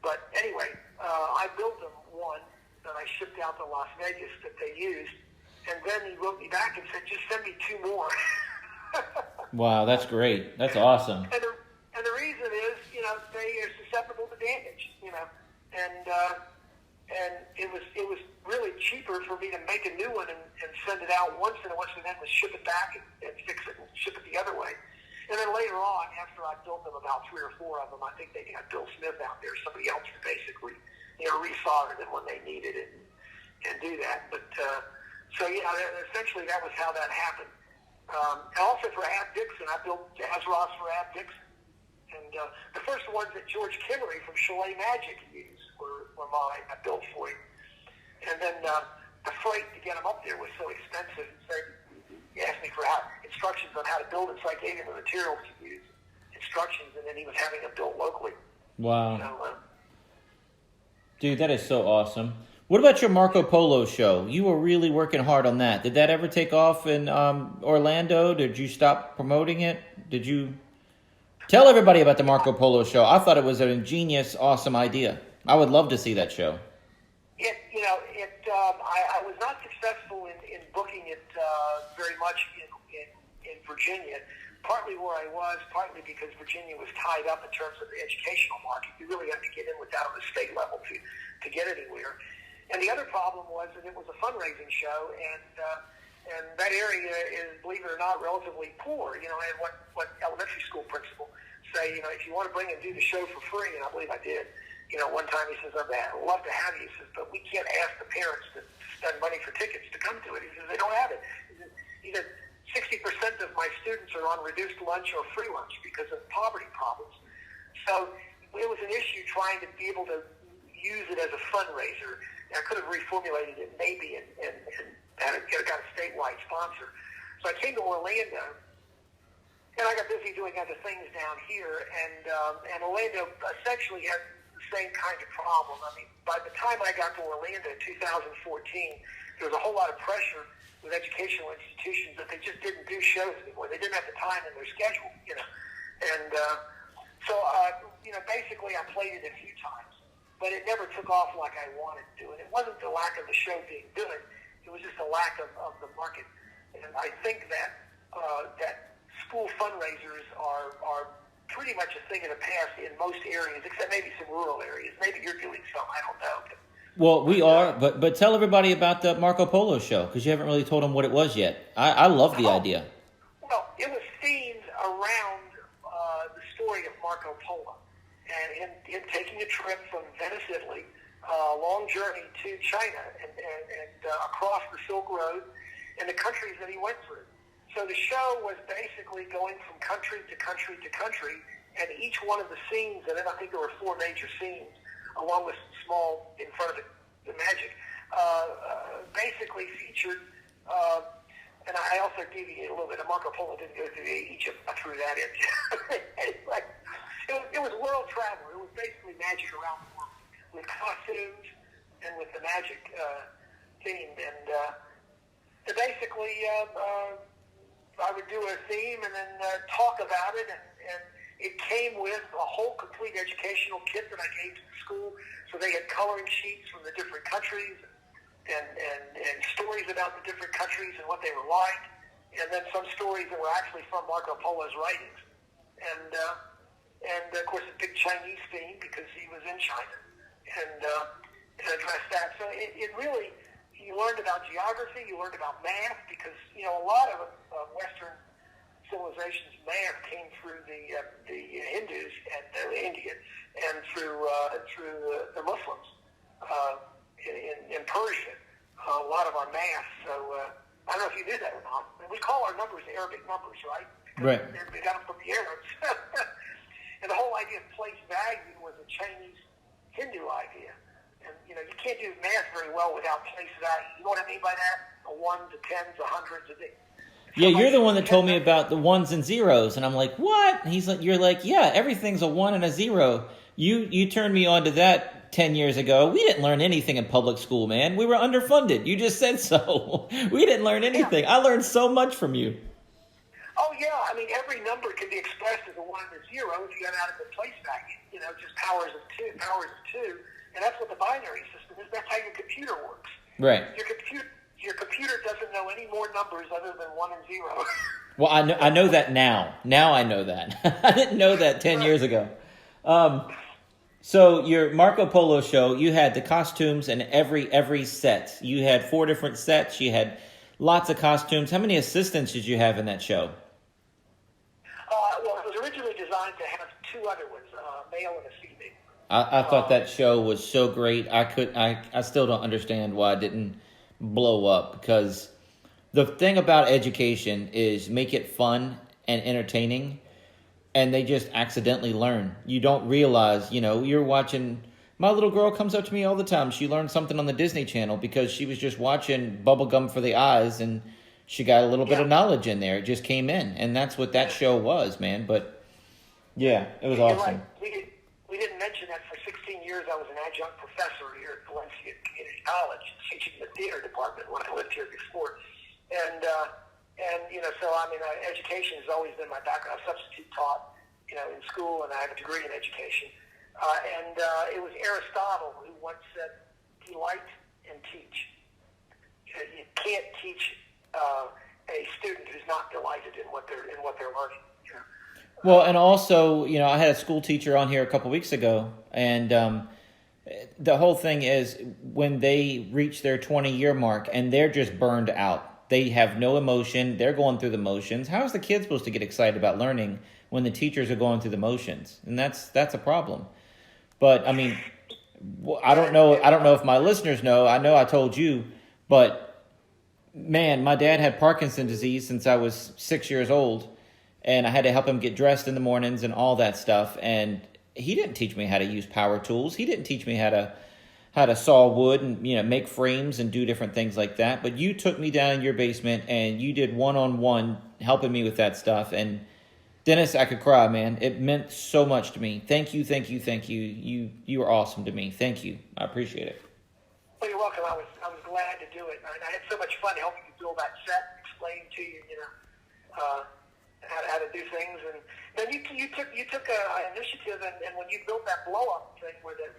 But anyway, I built them one that I shipped out to Las Vegas that they used, and then he wrote me back and said, just send me 2 more. Wow, that's great. That's awesome. And the reason is, they are susceptible to damage, and it was really cheaper for me to make a new one and send it out once, and then to ship it back and fix it and ship it the other way. And then later on, after I built them, about 3 or 4 of them, I think they had Bill Smith out there, somebody else to basically, resolder them when they needed it and do that. But so yeah, essentially that was how that happened. And also for Ab Dixon, I built Azra's for Ab Dixon. And the first ones that George Kimmery from Chalet Magic used were mine. I built for him. And then the freight to get them up there was so expensive. So he asked me for instructions on how to build it, so I gave him the materials to use, instructions, and then he was having it built locally. Wow. So, Dude, that is so awesome. What about your Marco Polo show? You were really working hard on that. Did that ever take off in Orlando? Did you stop promoting it? Did you tell everybody about the Marco Polo show? I thought it was an ingenious, awesome idea. I would love to see that show. I was not successful in booking it very much in Virginia. Partly where I was, partly because Virginia was tied up in terms of the educational market. You really had to get in with that on the state level to get anywhere. And the other problem was that it was a fundraising show, and that area is, believe it or not, relatively poor. And what elementary school principal say, if you want to bring and do the show for free, and I believe I did. One time he says, I'd love to have you. He says, but we can't ask the parents to spend money for tickets to come to it. He says, they don't have it. He said 60% of my students are on reduced lunch or free lunch because of poverty problems. So it was an issue trying to be able to use it as a fundraiser. And I could have reformulated it maybe and got a statewide sponsor. So I came to Orlando, and I got busy doing other things down here. And Orlando essentially had the same kind of problem. I mean, by the time I got to Orlando in 2014, there was a whole lot of pressure with educational institutions that they just didn't do shows anymore. They didn't have the time in their schedule, And so basically I played it a few times, but it never took off like I wanted to. And it wasn't the lack of the show being good. It was just the lack of the market. And I think that school fundraisers are pretty much a thing of the past in most areas, except maybe some rural areas. Maybe you're doing some, I don't know. Well, we are, but tell everybody about the Marco Polo show, because you haven't really told them what it was yet. I love the idea. Well, it was themed around the story of Marco Polo and him taking a trip from Venice, Italy, a long journey to China and across the Silk Road and the countries that he went through. So the show was basically going from country to country to country, and each one of the scenes, and then I think there were 4 major scenes, along with small in front of the Magic, basically featured, and I also deviated a little bit. Marco Polo didn't go through Egypt. I threw that in. Anyway, it was world travel. It was basically magic around the world with costumes and with the magic theme. And basically, I would do a theme and then talk about it, and it came with a whole complete educational kit that I gave to the school. So they had coloring sheets from the different countries and stories about the different countries and what they were like. And then some stories that were actually from Marco Polo's writings. And of course, a big Chinese theme because he was in China. And addressed that. So it really, you learned about geography, you learned about math, because, a lot of Western civilization's math came through the Hindus and India and through the Muslims in Persia. A lot of our math. So I don't know if you knew that or not. We call our numbers Arabic numbers, right? Right. We got them from the Arabs. And the whole idea of place value was a Chinese Hindu idea. And you can't do math very well without place value. You know what I mean by that? A ones, a tens, a hundreds, a thing. Yeah, you're the one that told me about the ones and zeros, and I'm like, what? You're like, yeah, everything's a 1 and a 0. You turned me on to that 10 years ago. We didn't learn anything in public school, man. We were underfunded. You just said so. We didn't learn anything. I learned so much from you. Oh yeah, I mean every number can be expressed as a 1 and a 0 if you got out of the place value. Just powers of two, and that's what the binary system is. That's how your computer works. Right. Your computer doesn't know any more numbers other than 1 and 0. Well, I know that now. Now I know that. I didn't know that 10 years ago. So your Marco Polo show, you had the costumes and every set. You had 4 different sets. You had lots of costumes. How many assistants did you have in that show? Well, it was originally designed to have 2 other ones, a male and a female. I thought that show was so great. I still don't understand why it didn't blow up, because the thing about education is make it fun and entertaining, and they just accidentally learn. You don't realize, you're watching. My little girl comes up to me all the time. She learned something on the Disney Channel because she was just watching Bubblegum for the Eyes, and she got a little bit of knowledge in there. It just came in, and that's what that show was, man. But yeah, it was awesome. Right. We didn't mention that for 16 years I was an adjunct professor here at Valencia Community College, teaching the theater department when I lived here before. And so I mean, education has always been my background. I substitute taught, in school, and I have a degree in education. It was Aristotle who once said, "Delight and teach." You can't teach a student who's not delighted in what they're learning. Well, and also, I had a school teacher on here a couple weeks ago, and the whole thing is when they reach their 20-year mark and they're just burned out. They have no emotion. They're going through the motions. How is the kid supposed to get excited about learning when the teachers are going through the motions? And that's a problem. But I mean, I don't know if my listeners know. I know I told you, but man, my dad had Parkinson's disease since I was 6 years old. And I had to help him get dressed in the mornings and all that stuff. And he didn't teach me how to use power tools. He didn't teach me how to saw wood and make frames and do different things like that. But you took me down in your basement and you did one-on-one helping me with that stuff. And Dennis, I could cry, man. It meant so much to me. Thank you, thank you, thank you. You were awesome to me. Thank you. I appreciate it. Well, you're welcome. I was glad to do it. And I had so much fun helping you build that set, explaining to you, how to do things, and then you took an initiative, and when you built that blow up thing where the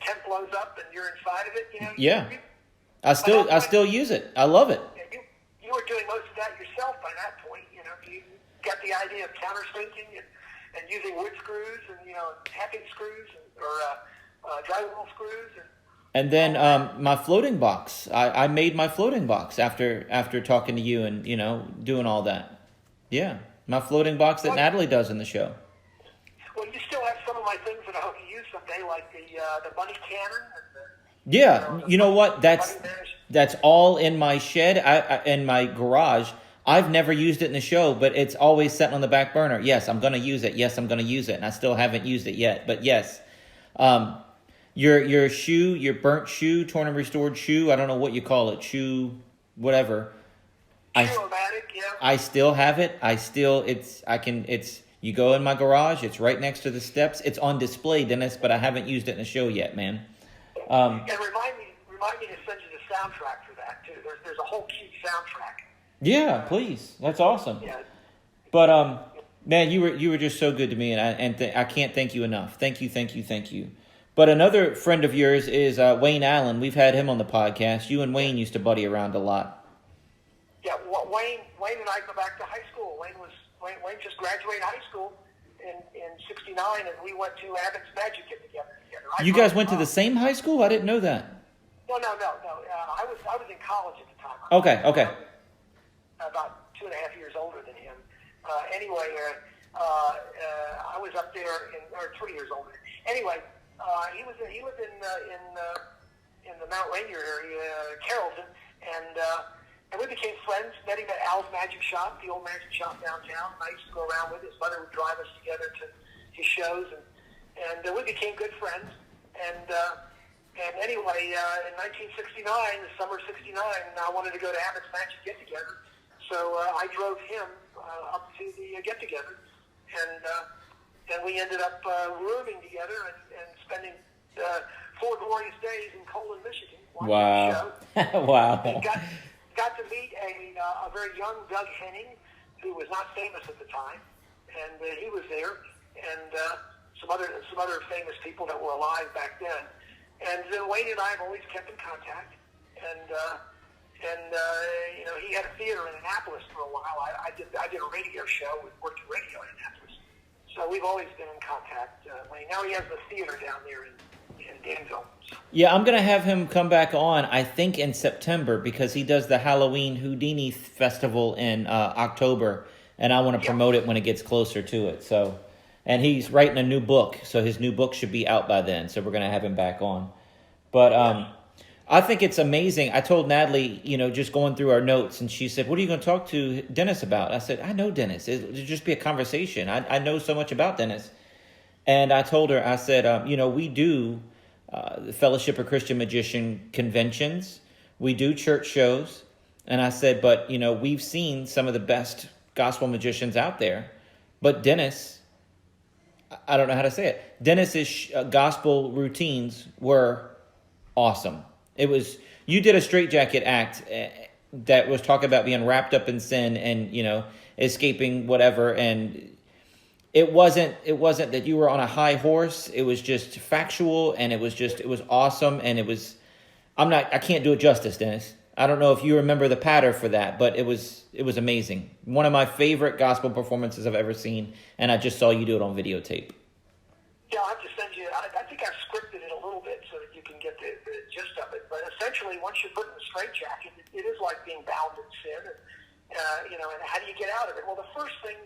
tent blows up and you're inside of it, I still use it. I love it. You were doing most of that yourself by that point. You got the idea of countersinking and using wood screws and tapping screws or drywall screws and then my floating box. I made my floating box after talking to you and, doing all that. Yeah, my floating box that Natalie does in the show. Well, you still have some of my things that I hope you use someday, like the bunny cannon. Yeah, you know what? That's all in my shed, in my garage. I've never used it in the show, but it's always sitting on the back burner. Yes, I'm going to use it. Yes, I'm going to use it. And I still haven't used it yet. But yes, your shoe, your burnt shoe, torn and restored shoe, I don't know what you call it, shoe, whatever. I still have it. You go in my garage, it's right next to the steps. It's on display, Dennis, but I haven't used it in the show yet, man. And remind me to send you the soundtrack for that, too. There's a whole cute soundtrack. Yeah, please. That's awesome. Yeah. But, man, you were just so good to me, and I can't thank you enough. Thank you. But another friend of yours is Wayne Allen. We've had him on the podcast. You and Wayne used to buddy around a lot. Yeah, Wayne and I go back to high school. Wayne just graduated high school in '69, and we went to Abbott's Magic together. You guys went to the same high school? I didn't know that. No. I was in college at the time. Okay. About 2.5 years older than him. Anyway, I was up there or 3 years older. Anyway, he was in the Mount Rainier area, Carrollton, and we became friends. Met him at Al's Magic Shop, the old magic shop downtown. I used to go around with his mother would drive us together to his shows, and we became good friends. And anyway, in 1969, the summer of '69, I wanted to go to Abbott's Magic Get Together, so I drove him up to the get together, and we ended up rooming together and spending 4 glorious days in Colon, Michigan. Wow! The show. Wow! And got to meet a very young Doug Henning, who was not famous at the time, and he was there, and some other famous people that were alive back then. And Wayne and I have always kept in contact, and he had a theater in Annapolis for a while. I did a radio show. We worked in radio in Annapolis, so we've always been in contact. Wayne, now he has the theater down there in Danville. Yeah, I'm gonna have him come back on. I think in September because he does the Halloween Houdini Festival in October, and I want to promote it when it gets closer to it. So. And he's writing a new book, so his new book should be out by then. So we're going to have him back on. But I think it's amazing. I told Natalie, just going through our notes, and she said, what are you going to talk to Dennis about? I said, I know Dennis. It'll just be a conversation. I know so much about Dennis. And I told her, I said, we do the Fellowship of Christian Magician conventions. We do church shows. And I said, but, we've seen some of the best gospel magicians out there. But Dennis, I don't know how to say it. Dennis's gospel routines were awesome. You did a straitjacket act that was talking about being wrapped up in sin and, escaping whatever. And it wasn't that you were on a high horse. It was just factual, and it was awesome. And I can't do it justice, Dennis. I don't know if you remember the patter for that, but it was amazing. One of my favorite gospel performances I've ever seen, and I just saw you do it on videotape. Yeah, I'll have to send you. I think I've scripted it a little bit so that you can get the gist of it. But essentially, once you're put in the straitjacket, it is like being bound in sin. And, and how do you get out of it? Well, the first thing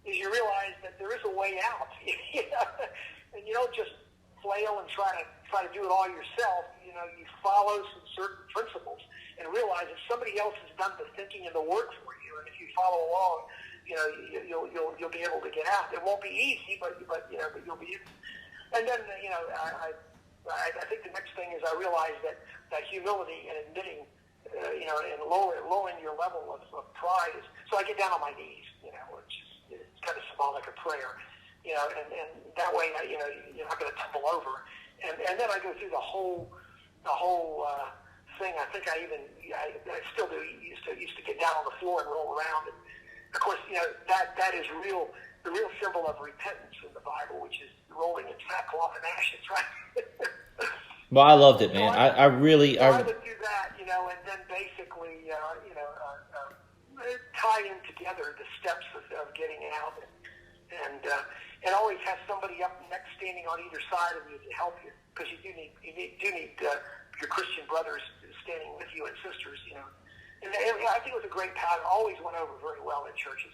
is you realize that there is a way out. And you don't just flail and try to do it all yourself. You follow some certain principles and realize that somebody else has done the thinking and the work for you. And if you follow along, you'll be able to get out. It won't be easy, but you'll be. And then I think the next thing is I realized that humility and admitting, and lowering your level of pride is. So I get down on my knees, which is kind of symbolic of prayer, and that way, you're not going to tumble over. And then I go through the whole thing. I think I still do. Used to get down on the floor and roll around. And of course, that is the real symbol of repentance in the Bible, which is rolling in sackcloth and ashes, right? Well, I loved it, man. So I really. I would do that, and then basically, tie in together the steps of getting out, and always have somebody up next, standing on either side of you to help you, because you do need your Christian brothers standing with you and sisters, And I think it was a great pattern. Always went over very well in churches.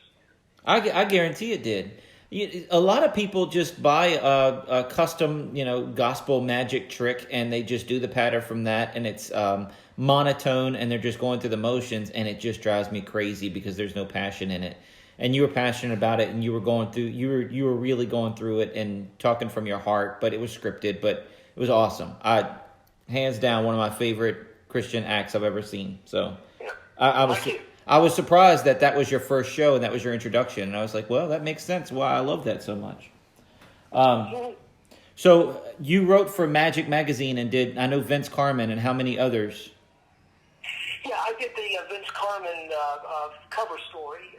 I guarantee it did. A lot of people just buy a custom, gospel magic trick, and they just do the pattern from that, and it's monotone, and they're just going through the motions, and it just drives me crazy because there's no passion in it. And you were passionate about it, and you were really going through it and talking from your heart, but it was scripted, but it was awesome. Hands down, one of my favorite Christian acts I've ever seen. So Yeah. I was surprised that was your first show and that was your introduction. And I was like, well, that makes sense why I love that so much. So you wrote for Magic Magazine and I know Vince Carmen and how many others? Yeah, I did the Vince Carmen cover story,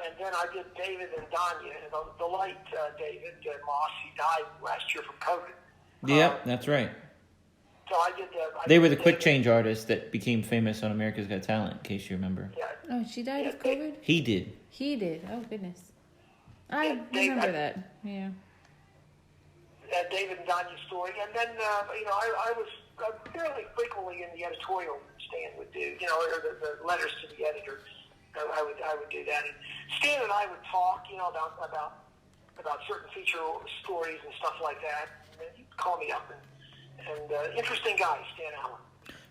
and then I did David and Danya, the late David Moss. He died last year from COVID. Yep, that's right. So I did. They were the quick change artists that became famous on America's Got Talent, in case you remember. Yeah. Oh, she died of COVID? He did. He did. Oh, goodness. I remember that. Yeah. David and Danya's story, and then I was fairly frequently in the editorial Stan would do, or the letters to the editor. I would do that, and Stan and I would talk, about certain feature stories and stuff like that. And he'd call me up and interesting guy, Stan Allen.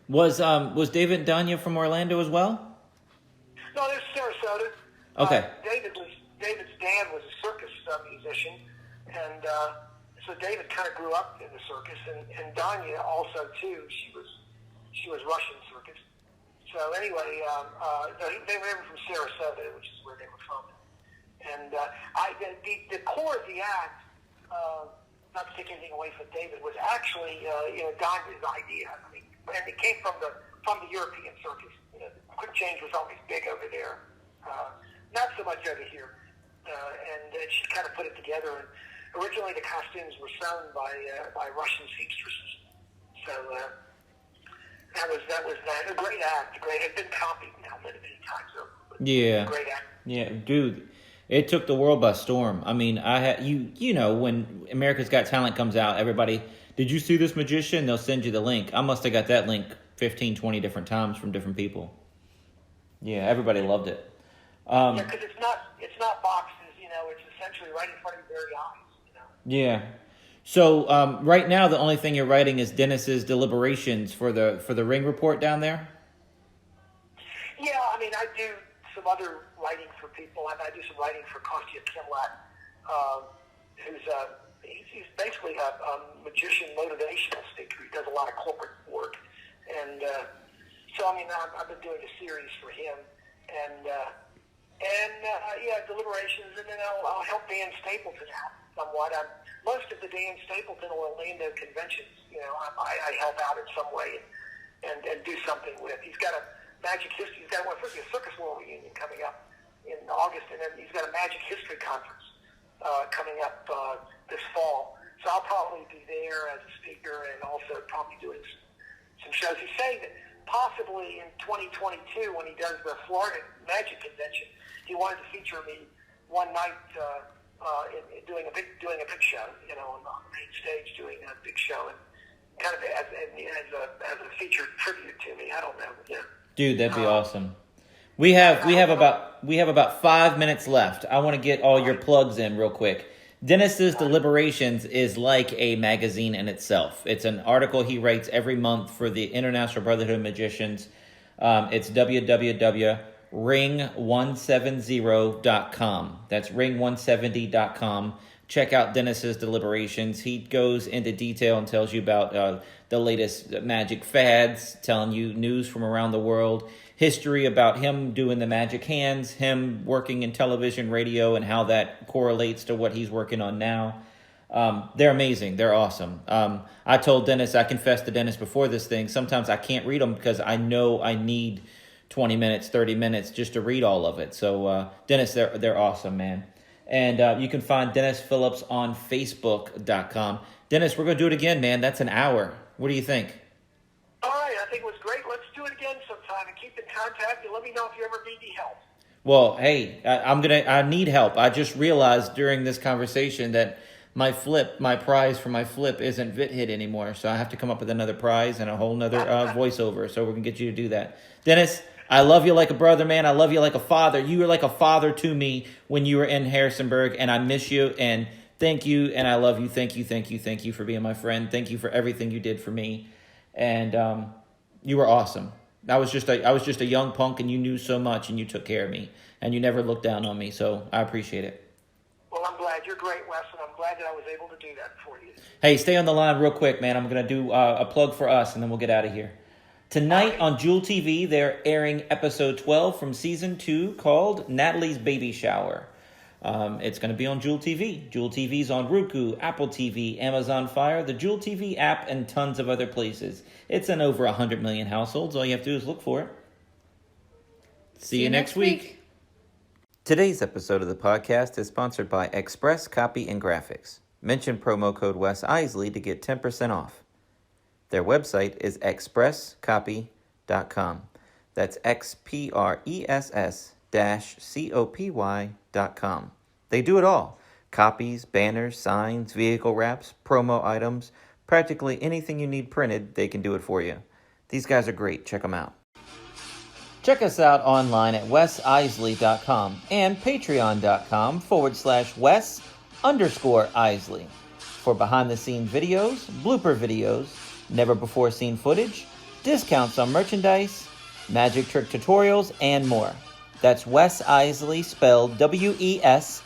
Was David and Danya from Orlando as well? No, there's Sarasota. Okay. David's dad was a circus musician, and so David kind of grew up in the circus, and Danya also too. She was Russian circus. So anyway, they were from Sarasota, which is where they were from. And the core of the act, not to take anything away from David, was actually Danya's idea. I mean, and it came from the European circus. Quick change was always big over there, not so much over here. And she kind of put it together. And originally, the costumes were sewn by Russian seamstresses. So that was that. A great act. It's been copied now many times over. Yeah. Great act. Yeah, dude. It took the world by storm. I mean, I had when America's Got Talent comes out, everybody, did you see this magician? They'll send you the link. I must have got that link 15, 20 different times from different people. Yeah, everybody loved it. Because it's not boxes, it's essentially right in front of your very eyes. Yeah. So right now, the only thing you're writing is Dennis's deliberations for the Ring Report down there. Yeah, I mean, I do some other writing for people. I do some writing for Kostya Kimlat, he's basically a magician motivational speaker. He does a lot of corporate work. And so, I mean, I've been doing a series for him. And deliberations, and then I'll help Dan Stapleton out somewhat. Most of the Dan Stapleton Orlando conventions, I help out in some way and do something with. He's got a magic history. He's got a Circus World reunion coming up in August, and then he's got a magic history conference coming up this fall. So I'll probably be there as a speaker and also probably doing some shows. He's saying that possibly in 2022, when he does the Florida Magic Convention, he wanted to feature me one night in doing a big show, on the main stage, doing a big show, and kind of as a featured tribute to me. I don't know. Yeah. Dude, that'd be awesome. We have about 5 minutes left. I want to get all your plugs in real quick. Dennis's Deliberations is like a magazine in itself. It's an article he writes every month for the International Brotherhood of Magicians. It's www.ring170.com. That's ring170.com. Check out Dennis's Deliberations. He goes into detail and tells you about the latest magic fads, telling you news from around the world, history about him doing the magic hands, him working in television, radio, and how that correlates to what he's working on now. They're amazing. They're awesome. I confessed to Dennis before this thing, sometimes I can't read them because I know I need 20 minutes, 30 minutes just to read all of it. So, Dennis, they're awesome, man. And you can find Dennis Phillips on Facebook.com. Dennis, we're going to do it again, man. That's an hour. What do you think? All right, I think it was great. Let's do it again sometime and keep in contact and let me know if you ever need any help. Well, hey, I need help. I just realized during this conversation that my prize for my flip isn't VitHit anymore. So I have to come up with another prize and a whole nother voiceover. So we're going to get you to do that. Dennis, I love you like a brother, man. I love you like a father. You were like a father to me when you were in Harrisonburg, and I miss you, and thank you, and I love you. Thank you for being my friend. Thank you for everything you did for me. And you were awesome. I was just a young punk, and you knew so much, and you took care of me, and you never looked down on me. So I appreciate it. Well, I'm glad. You're great, Wes, and I'm glad that I was able to do that for you. Hey, stay on the line real quick, man. I'm gonna do a plug for us, and then we'll get out of here. Tonight on Jewel TV, they're airing episode 12 from season 2 called Natalie's Baby Shower. It's going to be on Jewel TV. Jewel TV's on Roku, Apple TV, Amazon Fire, the Jewel TV app, and tons of other places. It's in over 100 million households. All you have to do is look for it. See you next week. Today's episode of the podcast is sponsored by Express Copy and Graphics. Mention promo code Wes Iseli to get 10% off. Their website is expresscopy.com. That's XPRESS-COPY.com. They do it all. Copies, banners, signs, vehicle wraps, promo items, practically anything you need printed, they can do it for you. These guys are great. Check them out. Check us out online at wesiseli.com and patreon.com/Wes_Iseli for behind-the-scenes videos, blooper videos, never-before-seen footage, discounts on merchandise, magic trick tutorials, and more. That's Wes Iseli, spelled WESISELI.